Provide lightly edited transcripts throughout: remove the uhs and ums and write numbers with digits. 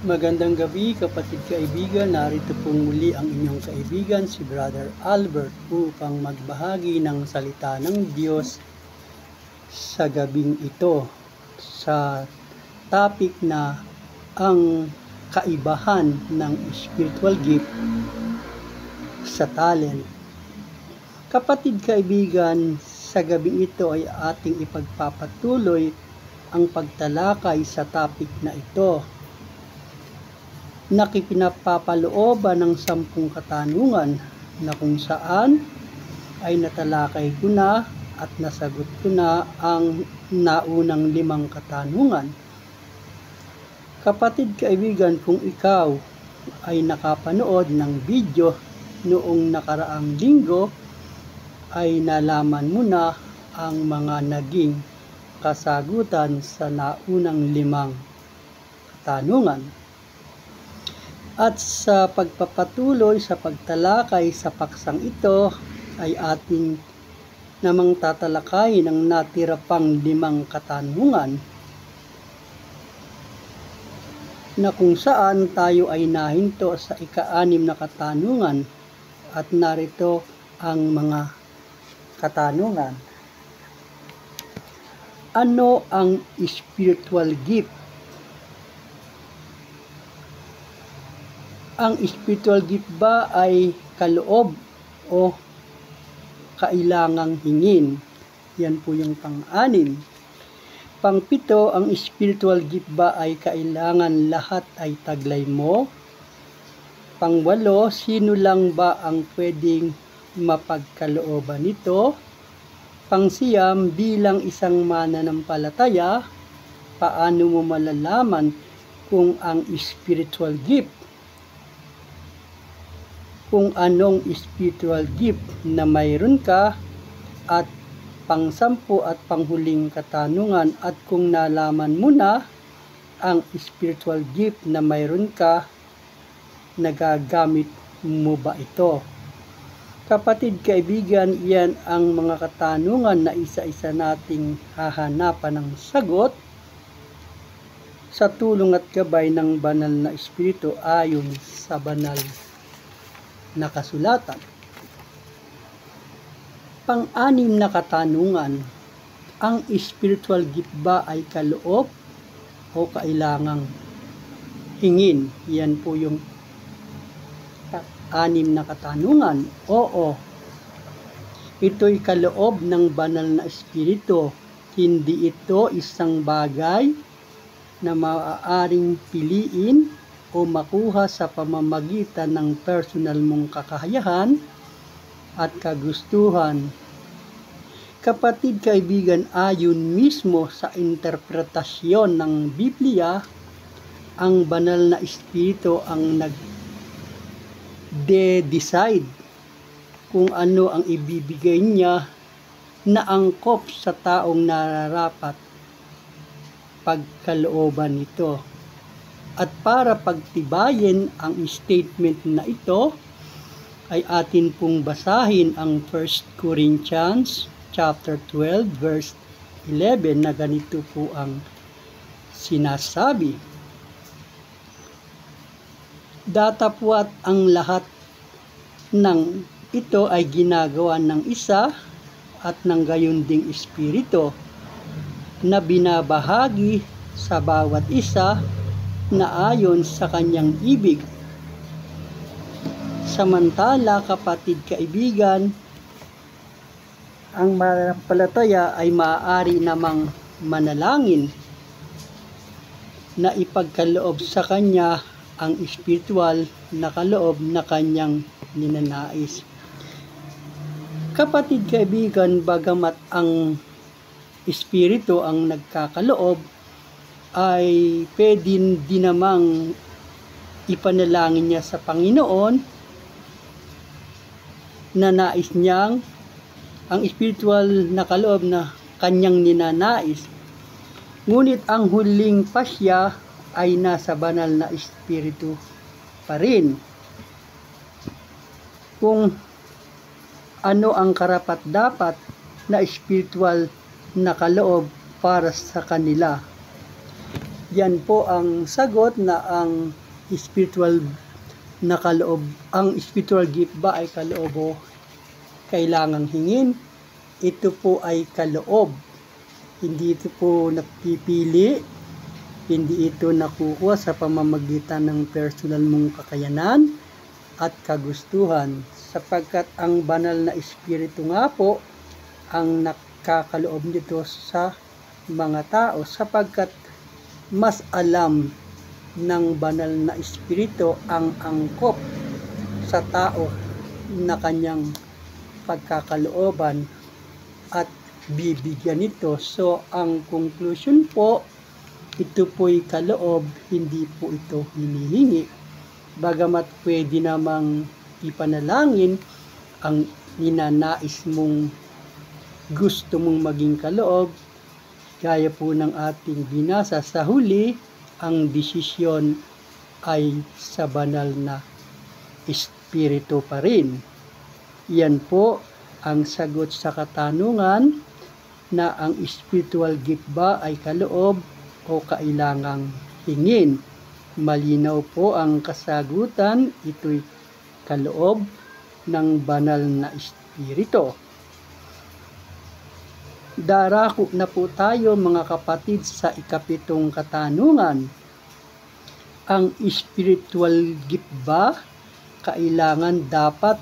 Magandang gabi kapatid kaibigan, narito pong muli ang inyong kaibigan si Brother Albert upang magbahagi ng salita ng Diyos sa gabing ito sa topic na ang kaibahan ng spiritual gift sa talent. Kapatid kaibigan, sa gabing ito ay ating ipagpapatuloy ang pagtalakay sa topic na ito. Nakipinapapalooban ng 10 katanungan na kung saan ay natalakay ko na at nasagot ko na ang naunang 5 katanungan. Kapatid kaibigan, kung ikaw ay nakapanood ng video noong nakaraang linggo, ay nalaman mo na ang mga naging kasagutan sa naunang 5 katanungan. At sa pagpapatuloy sa pagtalakay sa paksang ito ay ating namang tatalakay ng natira pang 5 katanungan na kung saan tayo ay nahinto sa ika-6 na katanungan at narito ang mga katanungan. Ano ang spiritual gift? Ang spiritual gift ba ay kaloob o kailangang hingin? Yan po yung pang-6. Pang-7, ang spiritual gift ba ay kailangan lahat ay taglay mo? Pang-8, sino lang ba ang pwedeng mapagkalooban nito? Pang-9, bilang isang mananampalataya, paano mo malalaman kung ang spiritual gift? Kung anong spiritual gift na mayroon ka? At pang-10 at panghuling katanungan, at kung nalaman mo na ang spiritual gift na mayroon ka, nagagamit mo ba ito? Kapatid kaibigan, yan ang mga katanungan na isa-isa nating hahanapan ng sagot sa tulong at gabay ng banal na espiritu ayon sa banal na kasulatan. Pang-6 na katanungan, ang spiritual gift ba ay kaloob o kailangang hingin? Yan po yung 6 na katanungan. Oo, ito'y kaloob ng banal na espiritu. Hindi ito isang bagay na maaaring piliin o makuha sa pamamagitan ng personal mong kakayahan at kagustuhan. Kapatid kaibigan, ayon mismo sa interpretasyon ng Biblia, ang banal na espiritu ang nag-decide kung ano ang ibibigay niya na angkop sa taong nararapat pagkalooban nito. At para pagtibayin ang statement na ito, ay atin pong basahin ang 1 Corinthians chapter 12 verse 11 na ganito po ang sinasabi. Datapwat ang lahat ng ito ay ginagawa ng isa at ng gayon ding espiritu na binabahagi sa bawat isa na ayon sa kanyang ibig. Samantala, kapatid kaibigan, ang mananampalataya ay maaari namang manalangin na ipagkaloob sa kanya ang espiritual na kaloob na kanyang ninanais. Kapatid kaibigan, bagamat ang espiritu ang nagkakaloob, ay pwede din namang ipanalangin niya sa Panginoon na nais niyang ang spiritual na kaloob na kanyang ninanais. Ngunit ang huling pasya ay nasa banal na espiritu pa rin. Kung ano ang karapat-dapat na spiritual na kaloob para sa kanila. Yan po ang sagot na ang spiritual na kaloob, ang spiritual gift ba ay kaloob o kailangang hingin? Ito po ay kaloob. Hindi ito po napipili, hindi ito nakukuha sa pamamagitan ng personal mong kakayanan at kagustuhan, sapagkat ang banal na espiritu nga po ang nakakaloob nito sa mga tao, sapagkat mas alam ng banal na espiritu ang angkop sa tao na kanyang pagkakalooban at bibigyan nito. So ang conclusion po, ito po'y kaloob, hindi po ito hinihingi. Bagamat pwede namang ipanalangin ang ninanais mong gusto mong maging kaloob, gaya po ng ating binasa sa huli, ang desisyon ay sa banal na espiritu pa rin. Yan po ang sagot sa katanungan na ang spiritual gift ba ay kaloob o kailangang hingin. Malinaw po ang kasagutan, ito'y kaloob ng banal na espiritu. Darako na po tayo mga kapatid sa ikapitong katanungan. Ang spiritual gift ba kailangan dapat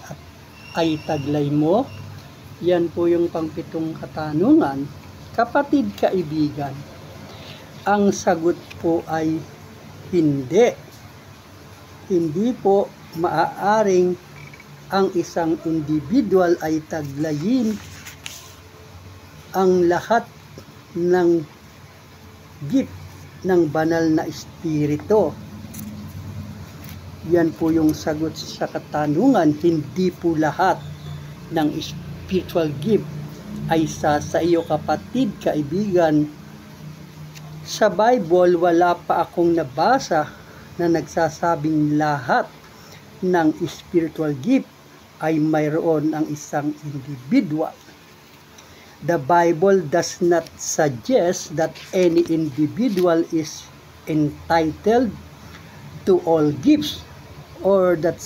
at ay taglay mo? Yan po yung pangpitong katanungan. Kapatid kaibigan, ang sagot po ay hindi. Hindi po maaaring ang isang individual ay taglayin ang lahat ng gift ng banal na espiritu. Yan po yung sagot sa katanungan. Hindi po lahat ng spiritual gift ay sa iyo kapatid kaibigan. Sa Bible, wala pa akong nabasa na nagsasabing lahat ng spiritual gift ay mayroon ang isang individual. The Bible does not suggest that any individual is entitled to all gifts or that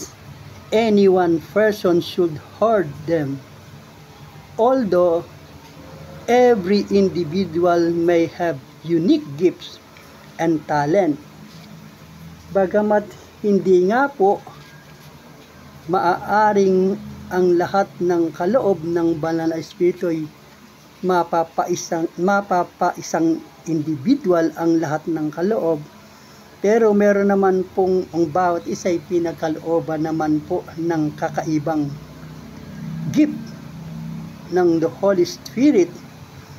any one person should hoard them. Although every individual may have unique gifts and talent. Bagamat hindi nga po maaaring ang lahat ng kaloob ng banal na espiritu ay mapapaisang individual ang lahat ng kaloob, pero meron naman pong ang bawat isa ay pinagkalooban naman po ng kakaibang gift ng the Holy Spirit,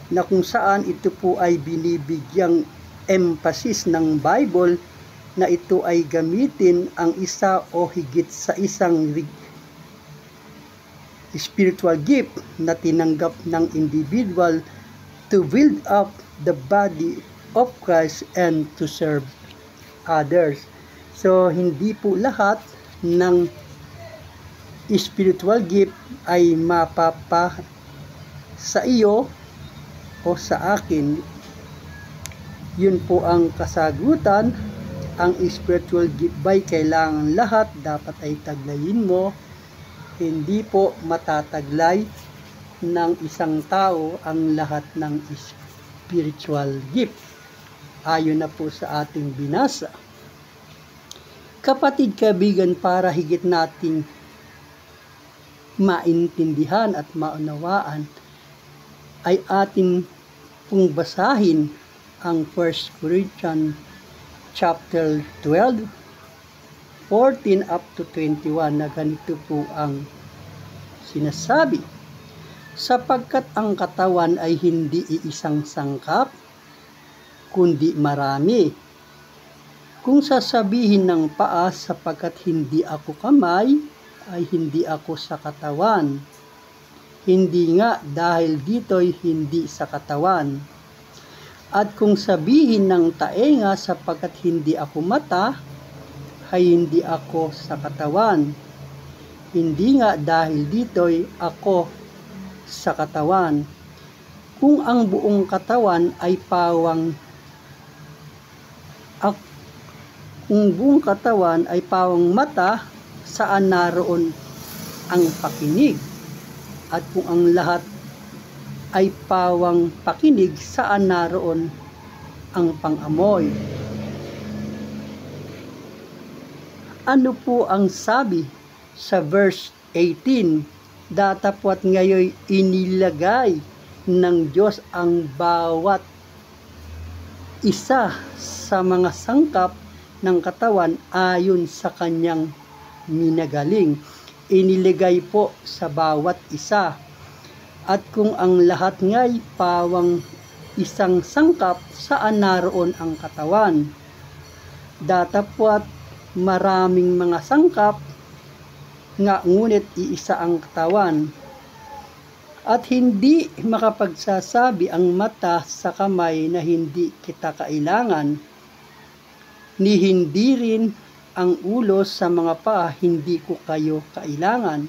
na kung saan ito po ay binibigyang emphasis ng Bible na ito ay gamitin ang isa o higit sa isang spiritual gift na tinanggap ng individual to build up the body of Christ and to serve others. So hindi po lahat ng spiritual gift ay mapapa sa iyo o sa akin. Yun po ang kasagutan. Ang spiritual gift ba'y kailangan lahat dapat ay taglayin mo? Hindi po matataglay ng isang tao ang lahat ng spiritual gift. Ayon na po sa ating binasa. Kapatid kaibigan, para higit nating maintindihan at maunawaan, ay atin pong basahin ang 1 Corinthians chapter 12, 14 up to 21 na ganito po ang sinasabi. Sapagkat ang katawan ay hindi iisang sangkap, kundi marami. Kung sasabihin ng paa, sapagkat hindi ako kamay, ay hindi ako sa katawan. Hindi nga, dahil dito'y hindi sa katawan. At kung sabihin ng taenga, sapagkat hindi ako mata, ay hindi ako sa katawan. Hindi nga, dahil dito'y ako sa katawan. Kung ang buong katawan ay pawang At kung buong katawan ay pawang mata, saan naroon ang pakinig? At kung ang lahat ay pawang pakinig, saan naroon ang pangamoy? Ano po ang sabi sa verse 18? Datapwat ngayon inilagay ng Diyos ang bawat isa sa mga sangkap ng katawan ayon sa kanyang minagaling. Inilagay po sa bawat isa. At kung ang lahat nga'y pawang isang sangkap, saan naroon ang katawan? Datapwat maraming mga sangkap nga ngunit iisa ang katawan. At hindi makapagsasabi ang mata sa kamay na hindi kita kailangan, ni hindi rin ang ulo sa mga paa, hindi ko kayo kailangan.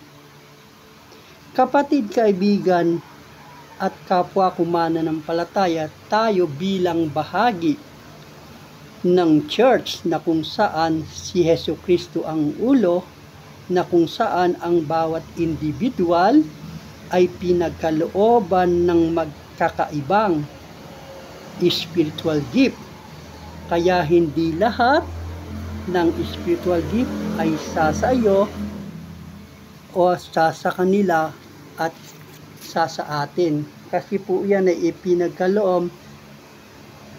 Kapatid, kaibigan at kapwa kumananampalataya, tayo bilang bahagi ng church na kung saan si Hesus Kristo ang ulo, na kung saan ang bawat individual ay pinagkalooban ng magkakaibang spiritual gift. Kaya hindi lahat ng spiritual gift ay sa iyo o sa kanila at sa atin. Kasi po yan ay ipinagkaloob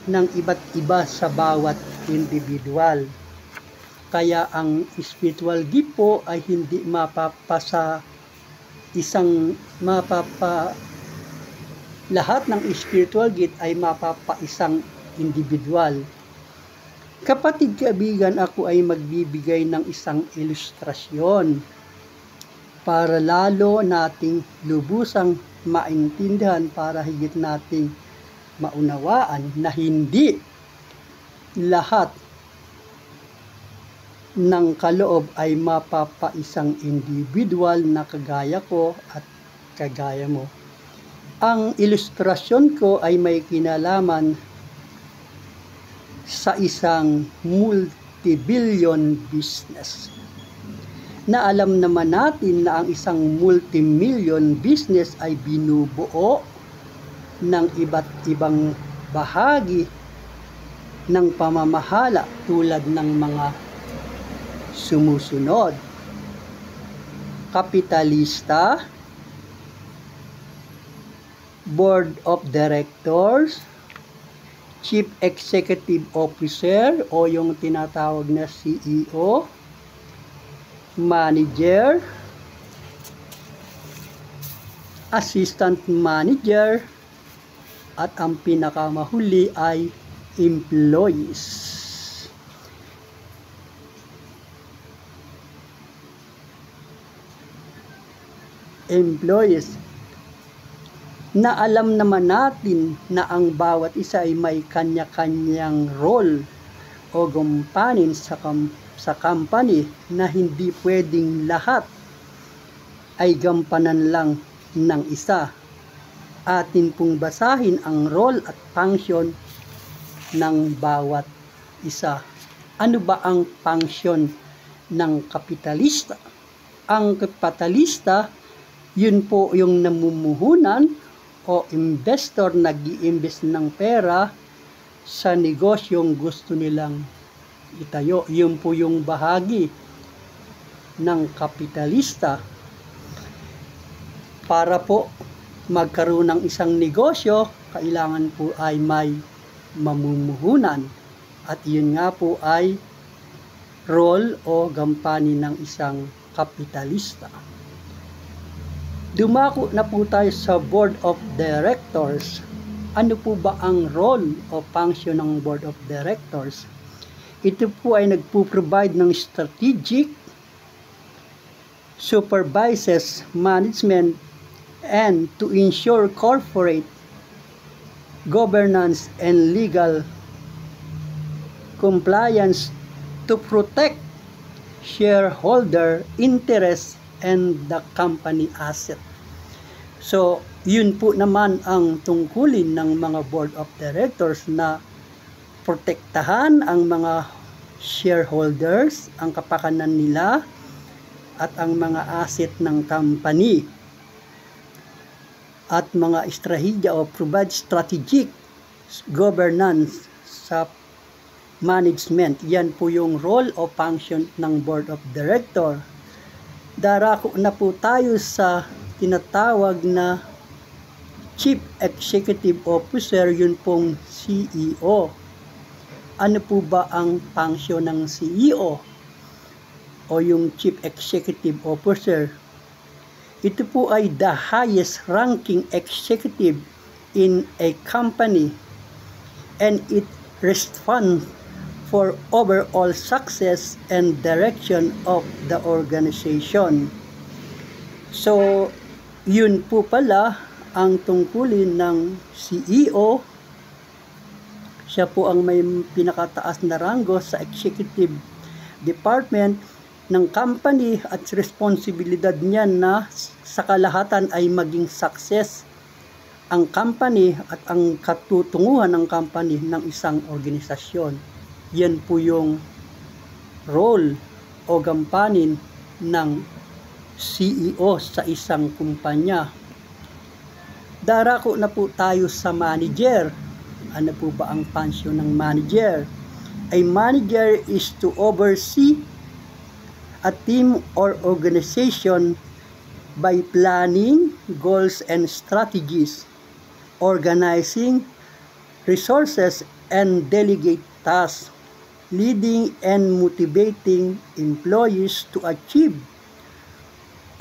ng iba't iba sa bawat individual. Kaya ang spiritual gift po ay hindi lahat ng spiritual gift ay mapapaisang individual. Kapatid, kaibigan, ako ay magbibigay ng isang ilustrasyon para lalo nating lubusang maintindihan, para higit nating maunawaan na hindi lahat ng kaloob ay mapapaisang individual na kagaya ko at kagaya mo. Ang ilustrasyon ko ay may kinalaman sa isang multi-billion business. Na alam naman natin na ang isang multi-million business ay binubuo ng iba't ibang bahagi ng pamamahala tulad ng mga sumusunod: kapitalista, board of directors, chief executive officer o yung tinatawag na CEO, manager, assistant manager, at ang pinakamahuli ay employees. Na alam naman natin na ang bawat isa ay may kanya-kanyang role o gampanin sa company, na hindi pwedeng lahat ay gampanan lang ng isa. Atin pong basahin ang role at function ng bawat isa. Ano ba ang function ng kapitalista? Ang kapitalista, yun po yung namumuhunan o investor, nag-i-invest ng pera sa negosyong gusto nilang itayo. Yun po yung bahagi ng kapitalista. Para po magkaroon ng isang negosyo, kailangan po ay may mamumuhunan. At yun nga po ay role o gampanin ng isang kapitalista. Dumako na po tayo sa board of directors. Ano po ba ang role o function ng board of directors? Ito po ay nagpo-provide ng strategic, supervises management, and to ensure corporate governance and legal compliance to protect shareholder interests and the company asset. So, yun po naman ang tungkulin ng mga board of directors, na protektahan ang mga shareholders, ang kapakanan nila at ang mga asset ng company, at mga estratehiya o provide strategic governance sa management. Yan po yung role o function ng board of director. Darako na po tayo sa tinatawag na Chief Executive Officer, yun pong CEO. Ano po ba ang function ng CEO o yung Chief Executive Officer? Ito po ay the highest ranking executive in a company, and it responds for overall success and direction of the organization. So, yun po pala ang tungkulin ng CEO. Siya po ang may pinakataas na ranggo sa executive department ng company at responsibilidad niya na sa kalahatan ay maging success ang company at ang katutunguhan ng company ng isang organisasyon. Yan po yung role o gampanin ng CEO sa isang kumpanya. Darako na po tayo sa manager. Ano po ba ang function ng manager? A manager is to oversee a team or organization by planning goals and strategies, organizing resources and delegate tasks, leading and motivating employees to achieve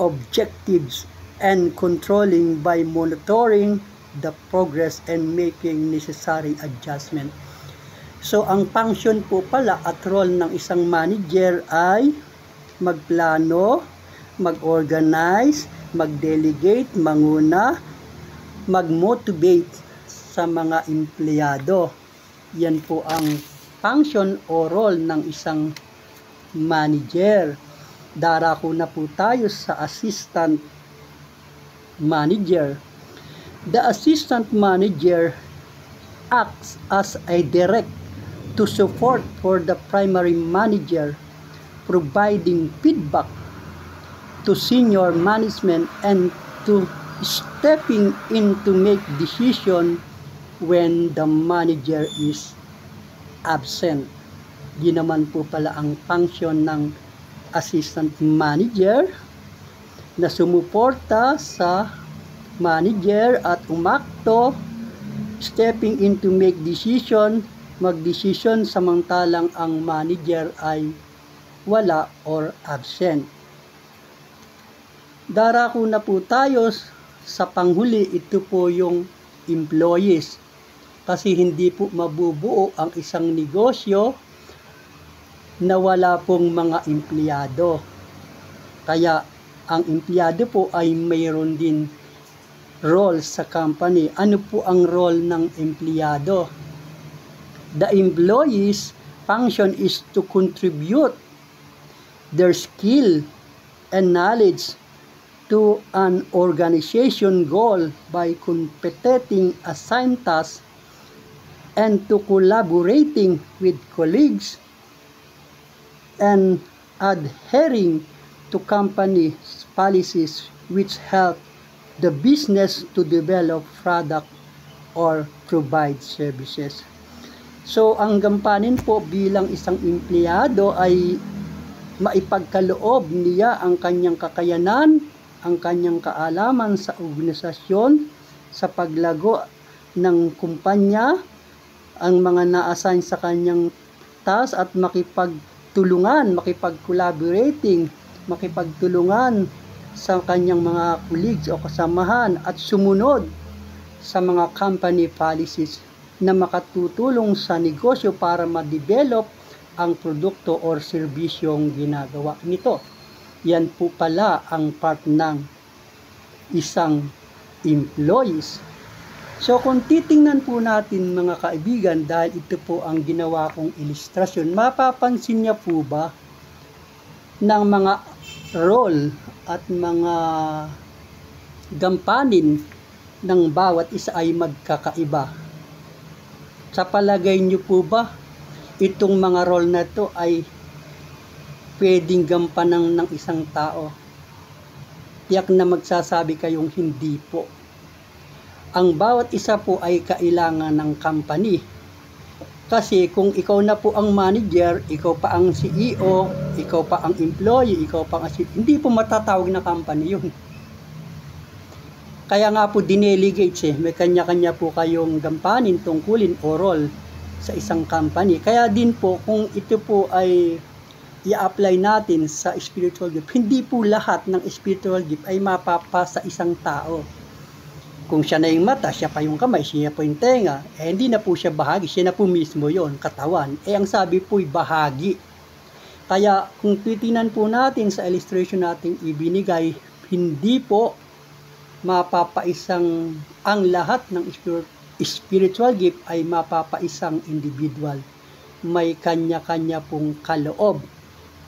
objectives, and controlling by monitoring the progress and making necessary adjustment. So, ang function po pala at role ng isang manager ay magplano, mag-organize, mag-delegate, manguna, mag-motivate sa mga empleyado. Yan po ang function o role ng isang manager. Darako na po tayo sa assistant manager. The assistant manager acts as a direct to support for the primary manager, providing feedback to senior management and to stepping in to make decision when the manager is absent. Yun naman po pala ang function ng assistant manager, na sumuporta sa manager at umakto, stepping in to make decision, mag-decision samantalang ang manager ay wala or absent. Darako na po tayo sa panghuli. Ito po yung employees. Kasi hindi po mabubuo ang isang negosyo na wala pong mga empleyado. Kaya ang empleyado po ay mayroon din role sa company. Ano po ang role ng empleyado? The employees' function is to contribute their skill and knowledge to an organization goal by completing assigned tasks and to collaborating with colleagues and adhering to company policies which help the business to develop product or provide services. So, ang gampanin po bilang isang empleyado ay maipagkaloob niya ang kanyang kakayanan, ang kanyang kaalaman sa organisasyon, sa paglago ng kumpanya, ang mga na-assign sa kanyang task at makipagtulungan, makipag-collaborating, makipagtulungan sa kanyang mga colleagues o kasamahan at sumunod sa mga company policies na makatutulong sa negosyo para ma-develop ang produkto or serbisyong ginagawa nito. Yan po pala ang part ng isang employees. So kung titingnan po natin mga kaibigan, dahil ito po ang ginawa kong ilustrasyon, mapapansin niya po ba ng mga role at mga gampanin ng bawat isa ay magkakaiba. Sa palagay niyo po ba, itong mga role na to ay pwedeng gampanan ng isang tao? Tiyak na magsasabi kayong hindi po. Ang bawat isa po ay kailangan ng company. Kasi kung ikaw na po ang manager, ikaw pa ang CEO, ikaw pa ang employee, ikaw pa ang hindi po matatawag na company yun. Kaya nga po dinelegates may kanya-kanya po kayong gampanin, tungkulin o role sa isang company. Kaya din po kung ito po ay i-apply natin sa spiritual gift, hindi po lahat ng spiritual gift ay mapapa sa isang tao. Kung siya na yung mata, siya pa yung kamay, siya pa yung tenga, hindi na po siya bahagi, siya na po mismo yon, katawan. Ang sabi po'y bahagi. Kaya kung titinan po natin sa illustration nating ibinigay, hindi po mapapaisang ang lahat ng spiritual gift ay mapapaisang individual. May kanya-kanya pong kaloob.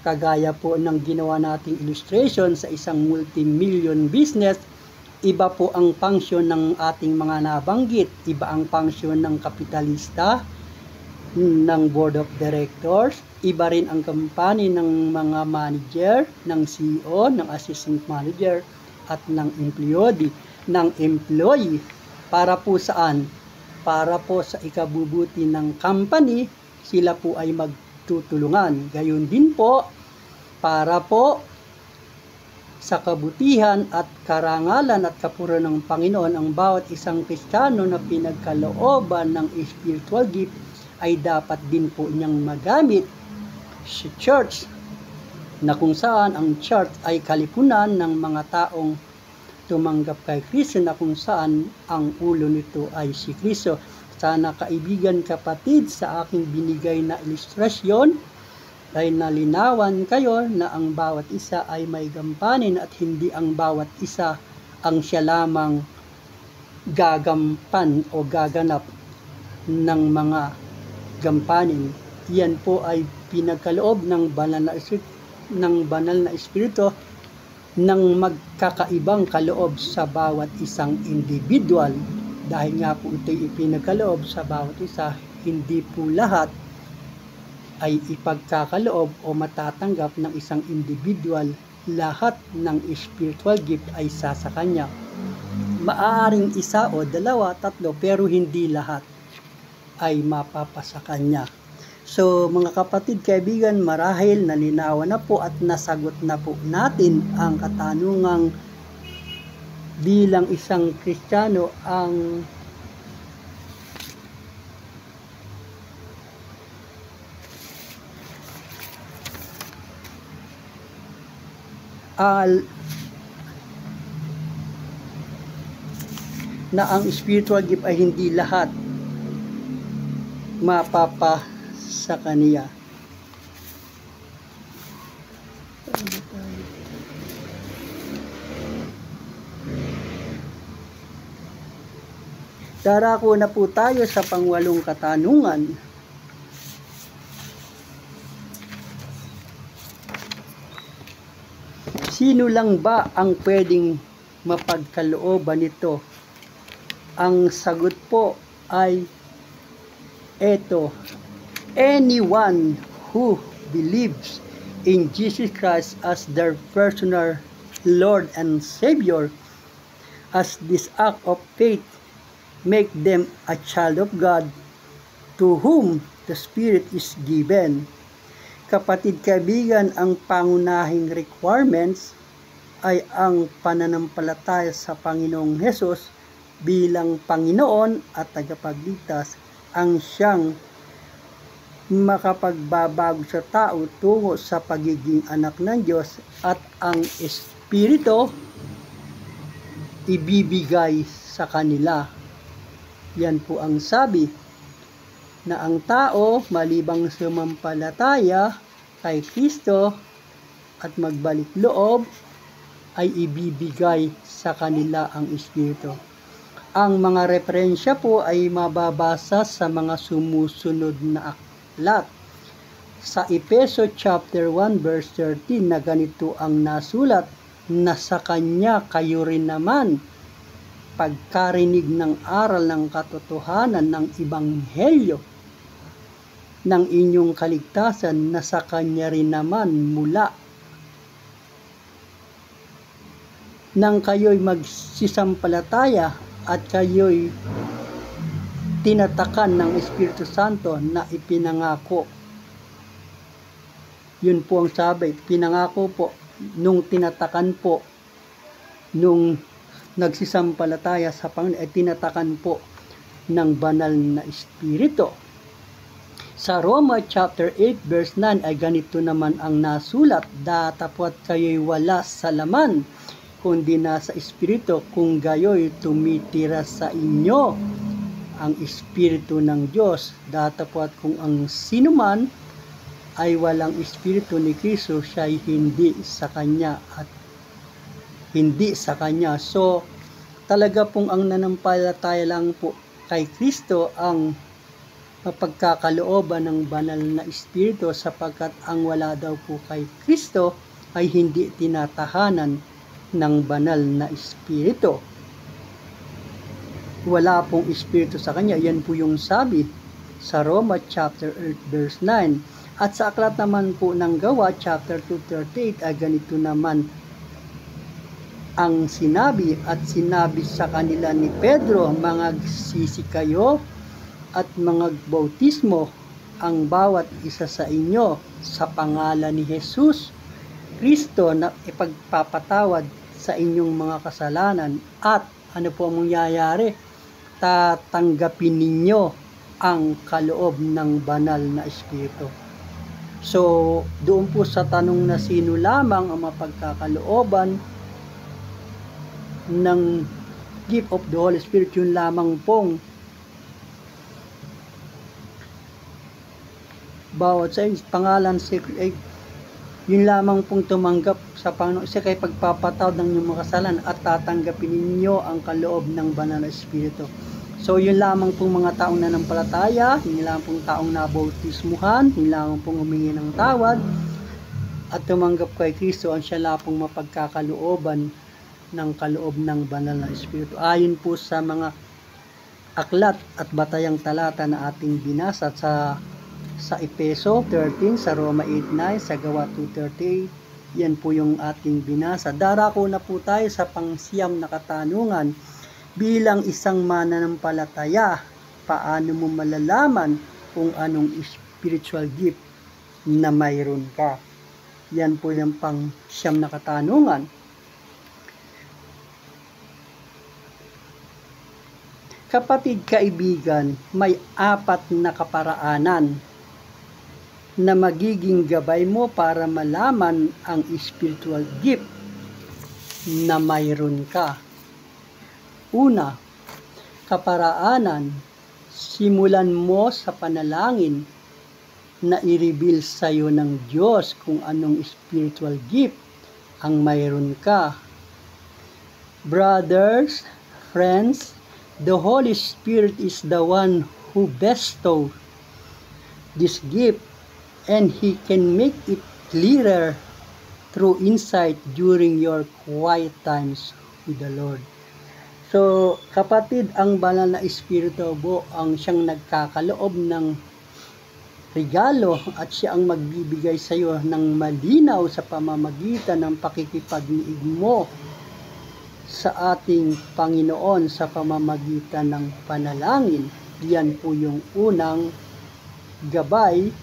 Kagaya po ng ginawa nating illustration sa isang multi-million business, iba po ang function ng ating mga nabanggit, iba ang function ng kapitalista, ng board of directors, iba rin ang company ng mga manager, ng CEO, ng assistant manager, at ng employee. Para po saan? Para po sa ikabubuti ng company, sila po ay magtutulungan. Gayon din po, para po sa kabutihan at karangalan at kapurihan ng Panginoon, ang bawat isang Kristiyano na pinagkalooban ng spiritual gift ay dapat din po niyang magamit sa church, na kung saan ang church ay kalipunan ng mga taong tumanggap kay Kristo, na kung saan ang ulo nito ay si Kristo. Sana kaibigan, kapatid, sa aking binigay na ilustrasyon ay nalinawan kayo na ang bawat isa ay may gampanin at hindi ang bawat isa ang siya lamang gagampan o gaganap ng mga gampanin. Yan po ay pinagkaloob ng banal na espiritu ng magkakaibang kaloob sa bawat isang individual. Dahil nga po ito'y ipinagkaloob sa bawat isa, hindi po lahat ay ipagkakaloob o matatanggap ng isang individual. Lahat ng spiritual gift ay sa kanya. Maaaring isa o dalawa, tatlo, pero hindi lahat ay mapapasa kanya. So mga kapatid, kaibigan, marahil nalinawan na po at nasagot na po natin ang katanungang bilang isang Kristiyano ang na ang spiritual gift ay hindi lahat mapapa sa kaniya. Darako na po tayo sa pangwalong katanungan. Sino lang ba ang pwedeng mapagkalooban nito? Ang sagot po ay eto: anyone who believes in Jesus Christ as their personal Lord and Savior. As this act of faith make them a child of God to whom the Spirit is given. Kapatid, kaibigan, ang pangunahing requirements ay ang pananampalataya sa Panginoong Hesus bilang Panginoon at tagapagligtas, ang siyang makapagbabago sa tao tungo sa pagiging anak ng Diyos, at ang Espiritu ibibigay sa kanila. Yan po ang sabi, na ang tao malibang sumampalataya kay Kristo at magbalik loob ay ibibigay sa kanila ang Espiritu. Ang mga referensya po ay mababasa sa mga sumusunod na aklat. Sa Efeso chapter 1 verse 13 na ganito ang nasulat, na sa Kanya kayo rin naman pagkarinig ng aral ng katotohanan ng Ebanghelyo ng inyong kaligtasan na sa Kanya rin naman mula nang kayo'y magsisampalataya at kayo'y tinatakan ng Espiritu Santo na ipinangako. Yun po ang sabi, pinangako po, nung tinatakan po, nung nagsisampalataya sa Panginoon, ay tinatakan po ng banal na Espiritu. Sa Roma chapter 8 verse 9 ay ganito naman ang nasulat, datapwat kayo'y wala sa laman, kundi nasa Espiritu, kung gayo'y tumitira sa inyo ang Espiritu ng Diyos. Datapwat kung ang sinuman ay walang Espiritu ni Kristo, siya'y hindi sa Kanya at hindi sa Kanya. So, talaga pong ang nanampalataya lang po kay Kristo ang mapagkakalooban ng banal na Espiritu, sapagkat ang wala daw po kay Kristo ay hindi tinatahanan ng banal na Espiritu. Wala pong Espiritu sa Kanya. Yan po yung sabi sa Roma chapter 8 verse 9. At sa aklat naman po ng Gawa chapter 2:38 ay ganito naman ang sinabi, at sinabi sa kanila ni Pedro, mangagsisi kayo at mangagbautismo ang bawat isa sa inyo sa pangalan ni Jesus Kristo na ipagpapatawad sa inyong mga kasalanan, at ano po ang mangyayari? Tatanggapin ninyo ang kaloob ng banal na Espiritu. So, doon po sa tanong na sino lamang ang mapagkakalooban ng gift of the Holy Spirit, yun lamang pong bawat sa pangalan secret, yun lamang pong tumanggap sa Panginoon siya kay pagpapatawad ng inyong mga kasalanan at tatanggapin ninyo ang kaloob ng banal na Espiritu. So yun lamang pong mga taong nanampalataya, yun lamang pong taong nabautismuhan, yun lamang pong humingi ng tawad at tumanggap kay Kristo, ang siya lamang pong mapagkakalooban ng kaloob ng banal na Espiritu. Ayon po sa mga aklat at batayang talata na ating binasa sa Efeso 13, sa Roma 8:9, sa Gawa 2:38, yan po yung ating binasa. Darako na po tayo sa pangsiyam na katanungan. Bilang isang mananampalataya, paano mo malalaman kung anong spiritual gift na mayroon ka? Yan po yung pangsiyam na katanungan. Kapatid, kaibigan, may 4 na kaparaanan na magiging gabay mo para malaman ang spiritual gift na mayroon ka. Una, kaparaanan, simulan mo sa panalangin na i-reveal sa iyo ng Diyos kung anong spiritual gift ang mayroon ka. Brothers, friends, the Holy Spirit is the one who bestows this gift, and He can make it clearer through insight during your quiet times with the Lord. So, kapatid, ang banal na Espiritu po ang siyang nagkakaloob ng regalo at siya ang magbibigay sa iyo ng malinaw sa pamamagitan ng pakikipag-niig mo sa ating Panginoon sa pamamagitan ng panalangin. Yan po yung unang gabay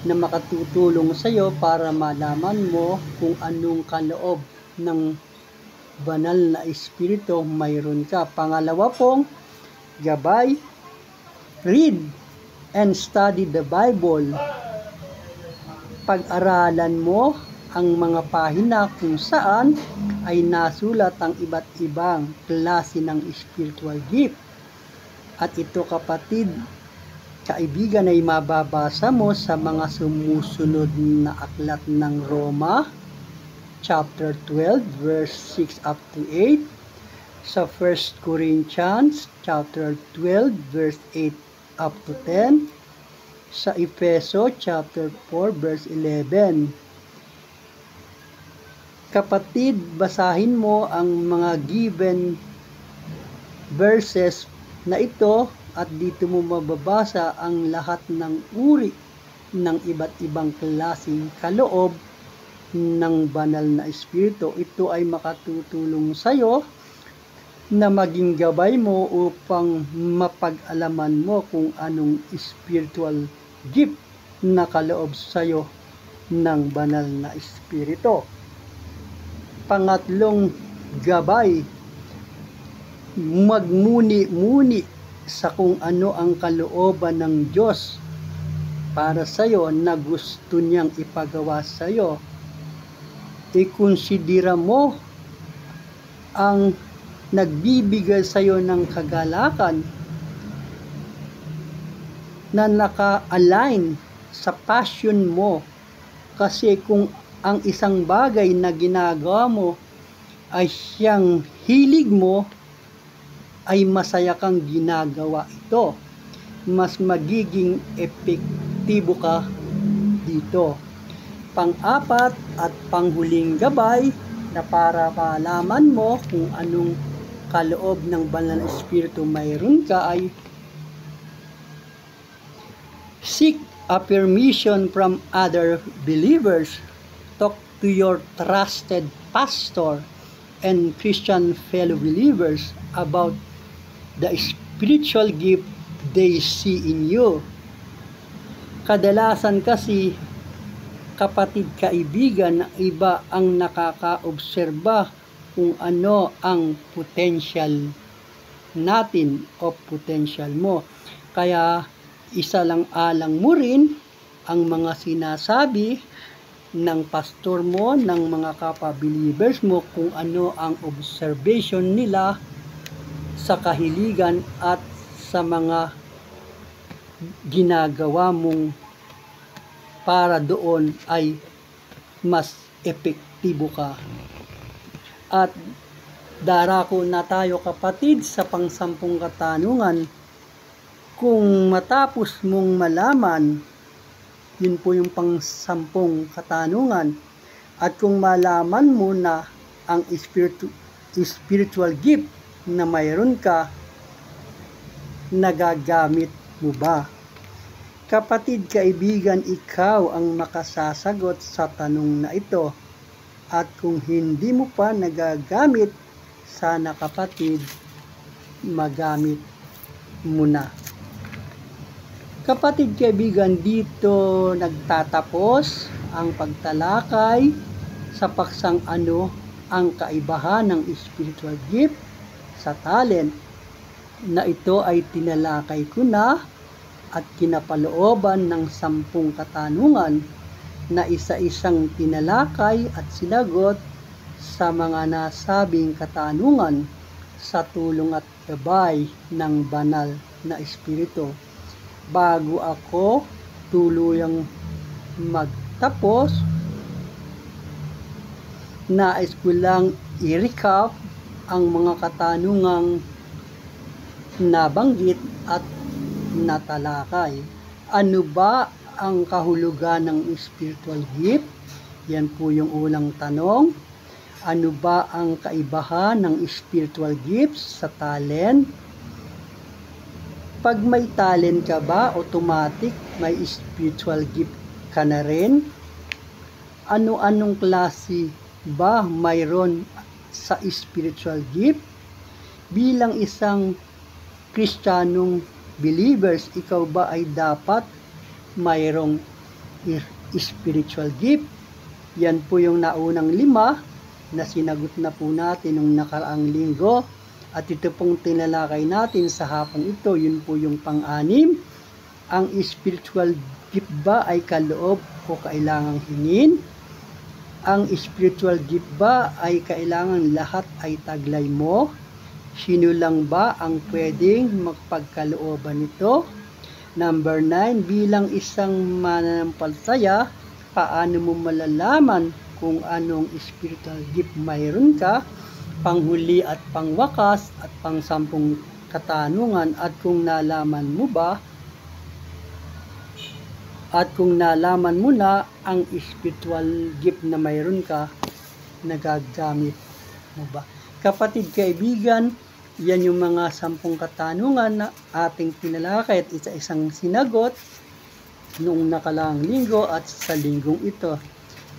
na makatutulong sa iyo para malaman mo kung anong kaloob ng banal na Espiritu mayroon ka. Pangalawa pong gabay, read and study the Bible. Pag-aralan mo ang mga pahina kung saan ay nasulat ang iba't ibang klase ng spiritual gift. At ito, kapatid, kaibigan, ay mababasa mo sa mga sumusunod na aklat ng Roma chapter 12 verse 6 up to 8, sa 1 Corinthians chapter 12 verse 8 up to 10, sa Efeso chapter 4 verse 11. Kapatid, basahin mo ang mga given verses na ito at dito mo mababasa ang lahat ng uri ng iba't ibang klaseng kaloob ng banal na espiritu. Ito ay makatutulong sa iyo na maging gabay mo upang mapag-alaman mo kung anong spiritual gift na kaloob sa iyo ng banal na espiritu. Pangatlong gabay, magmuni-muni sa kung ano ang kalooban ng Diyos para sa iyo na gusto niyang ipagawa sa iyo. Ikonsidera mo ang nagbibigay sa iyo ng kagalakan na naka-align sa passion mo. Kasi kung ang isang bagay na ginagawa mo ay siyang hilig mo, ay masaya kang ginagawa ito. Mas magiging epektibo ka dito. Pang-apat at panghuling gabay na para malaman mo kung anong kaloob ng banal na espiritu mayroon ka ay seek affirmation from other believers. Talk to your trusted pastor and Christian fellow believers about the spiritual gift they see in you. Kadalasan kasi, kapatid kaibigan, na iba ang nakakaobserba kung ano ang potential natin o potential mo. Kaya isa lang alang mo rin ang mga sinasabi ng pastor mo, ng mga kapwa-believers mo, kung ano ang observation nila sa kahiligan at sa mga ginagawa mong para doon ay mas epektibo ka. At darako na tayo kapatid sa pang-10 katanungan. Kung matapos mong malaman, yun po yung pang-10 katanungan, at kung malaman mo na ang spiritual gift na mayroon ka, nagagamit mo ba? Kapatid kaibigan, ikaw ang makasasagot sa tanong na ito. At kung hindi mo pa nagagamit, sana kapatid, magamit mo na. Kapatid kaibigan, dito nagtatapos ang pagtalakay sa paksang ano ang kaibahan ng spiritual gift sa talent, na ito ay tinalakay ko na at kinapalooban ng 10 katanungan na isa-isang tinalakay at sinagot sa mga nasabing katanungan sa tulong at gabay ng banal na espiritu. Bago ako tuluyang magtapos, nais ko lang i-recap ang mga katanungang nabanggit at natalakay. Ano ba ang kahulugan ng spiritual gift? Yan po yung unang tanong. Ano ba ang kaibahan ng spiritual gifts sa talent? Pag may talent ka ba, automatic may spiritual gift ka na rin? Ano-anong klase ba mayroon sa spiritual gift? Bilang isang Kristiyanong believers, ikaw ba ay dapat mayroong spiritual gift? Yan po yung naunang 5 na sinagot na po natin nung nakaraang linggo. At ito pong tinalakay natin sa hapong ito, yun po yung pang-6. Ang spiritual gift ba ay kaloob o kailangang hingin? Ang spiritual gift ba ay kailangan lahat ay taglay mo? Sino lang ba ang pwedeng magpagkalooban nito? Number 9, bilang isang mananampalataya, paano mo malalaman kung anong spiritual gift mayroon ka? Panghuli at pangwakas at pang-10 katanungan, at kung nalaman mo ba at kung nalaman mo na ang spiritual gift na mayroon ka, nagagamit mo ba? Kapatid kaibigan, Yan yung mga 10 katanungan na ating tinalakay at isa-isang sinagot noong nakalaang linggo at sa linggong ito.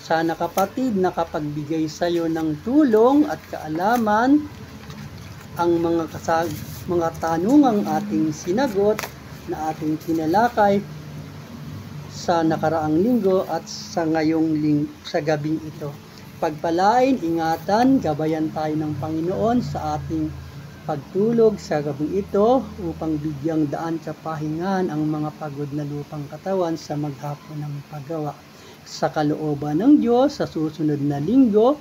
Sana kapatid, nakapagbigay sa iyo ng tulong at kaalaman ang mga tanungang ating sinagot na ating tinalakay sa nakaraang linggo at sa sa gabing ito. Pagpalain, ingatan, gabayan tayo ng Panginoon sa ating pagtulog sa gabing ito upang bigyang daan sa pahingahan ang mga pagod na lupang katawan sa maghapon ng paggawa. Sa kalooban ng Diyos, sa susunod na linggo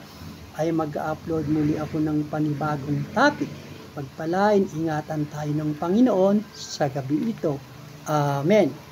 ay mag-upload muli ako ng panibagong topic. Pagpalain, ingatan tayo ng Panginoon sa gabi ito. Amen.